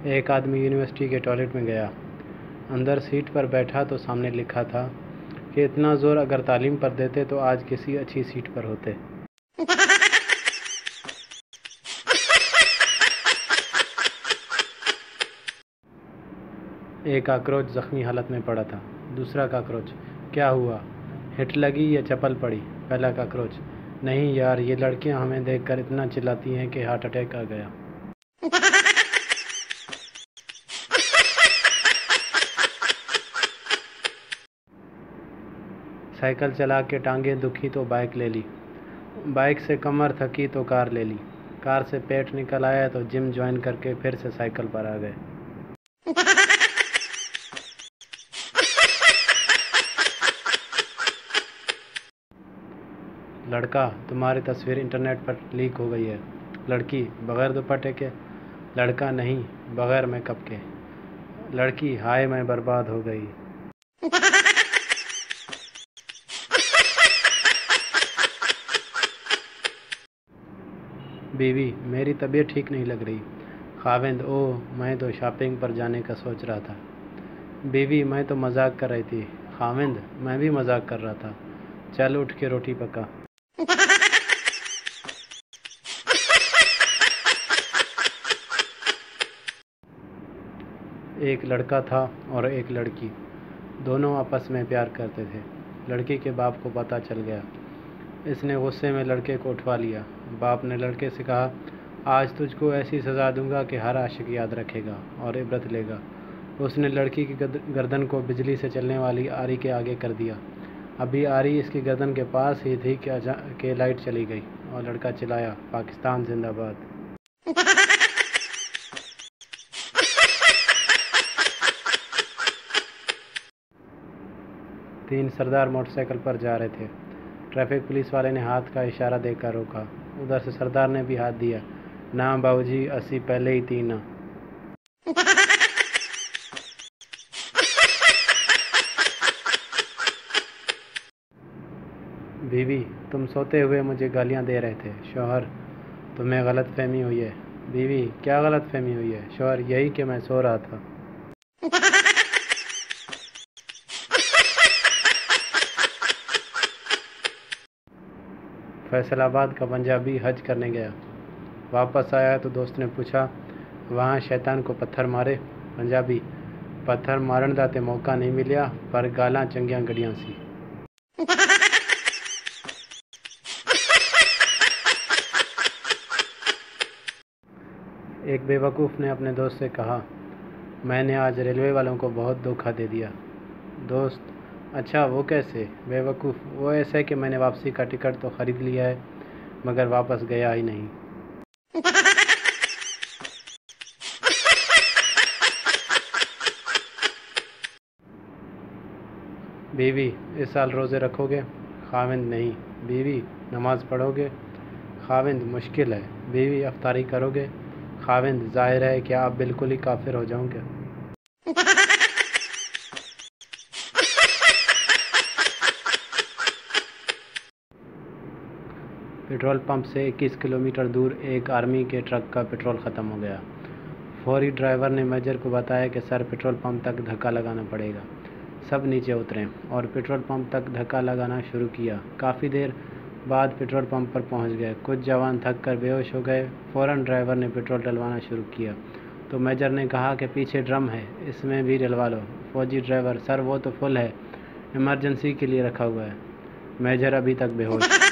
एक आदमी यूनिवर्सिटी के टॉयलेट में गया। अंदर सीट पर बैठा तो सामने लिखा था कि इतना ज़ोर अगर तालीम पर देते तो आज किसी अच्छी सीट पर होते। एक काकरोच ज़ख्मी हालत में पड़ा था। दूसरा काकरोच, क्या हुआ, हिट लगी या चप्पल पड़ी? पहला काकरोच, नहीं यार, ये लड़कियां हमें देखकर इतना चिल्लाती हैं कि हार्ट अटैक आ गया। साइकिल चला के टांगें दुखी तो बाइक ले ली, बाइक से कमर थकी तो कार ले ली, कार से पेट निकल आया तो जिम ज्वाइन करके फिर से साइकिल पर आ गए। लड़का, तुम्हारी तस्वीर इंटरनेट पर लीक हो गई है। लड़की, बगैर दुपट्टे के? लड़का, नहीं, बगैर मेकअप के। लड़की, हाय मैं बर्बाद हो गई। बीवी, मेरी तबीयत ठीक नहीं लग रही। खाविंद, ओह, मैं तो शॉपिंग पर जाने का सोच रहा था। बीवी, मैं तो मजाक कर रही थी। खाविंद, मैं भी मजाक कर रहा था। चल उठ के रोटी पका। एक लड़का था और एक लड़की, दोनों आपस में प्यार करते थे। लड़की के बाप को पता चल गया। इसने गुस्से में लड़के को उठवा लिया। बाप ने लड़के से कहा, आज तुझको ऐसी सज़ा दूंगा कि हर आशिक याद रखेगा और इबरत लेगा। उसने लड़की की गर्दन को बिजली से चलने वाली आरी के आगे कर दिया। अभी आरी इसकी गर्दन के पास ही थी कि लाइट चली गई और लड़का चिल्लाया, पाकिस्तान जिंदाबाद। तीन सरदार मोटरसाइकिल पर जा रहे थे। ट्रैफिक पुलिस वाले ने हाथ का इशारा देकर रोका। उधर से सरदार ने भी हाथ दिया, ना बाबूजी, असी पहले ही थी ना। बीवी, तुम सोते हुए मुझे गालियां दे रहे थे। शौहर, तुम्हें गलतफहमी हुई है। बीवी, क्या गलतफहमी हुई है? शौहर, यही कि मैं सो रहा था। फैसलाबाद का पंजाबी हज करने गया। वापस आया तो दोस्त ने पूछा, वहाँ शैतान को पत्थर मारे? पंजाबी, पत्थर मारन दा ते मौका नहीं मिलिया, पर गालां चंगियां गड़ियां सी। एक बेवकूफ़ ने अपने दोस्त से कहा, मैंने आज रेलवे वालों को बहुत धोखा दे दिया। दोस्त, अच्छा वो कैसे? बेवकूफ़, वो ऐसा है कि मैंने वापसी का टिकट तो ख़रीद लिया है मगर वापस गया ही नहीं। बीवी, इस साल रोज़े रखोगे? खाविंद, नहीं। बीवी, नमाज पढ़ोगे? खाविंद, मुश्किल है। बीवी, अफ्तारी करोगे? खाविंद, ज़ाहिर है कि आप बिल्कुल ही काफिर हो जाओगे। पेट्रोल पंप से 21 किलोमीटर दूर एक आर्मी के ट्रक का पेट्रोल ख़त्म हो गया। फौरी ड्राइवर ने मेजर को बताया कि सर, पेट्रोल पंप तक धक्का लगाना पड़ेगा। सब नीचे उतरे और पेट्रोल पंप तक धक्का लगाना शुरू किया। काफ़ी देर बाद पेट्रोल पंप पर पहुंच गए। कुछ जवान थक कर बेहोश हो गए। फ़ौरन ड्राइवर ने पेट्रोल डलवाना शुरू किया तो मेजर ने कहा कि पीछे ड्रम है, इसमें भी डलवा लो। फौजी ड्राइवर, सर वो तो फुल है, इमरजेंसी के लिए रखा हुआ है। मेजर अभी तक बेहोश।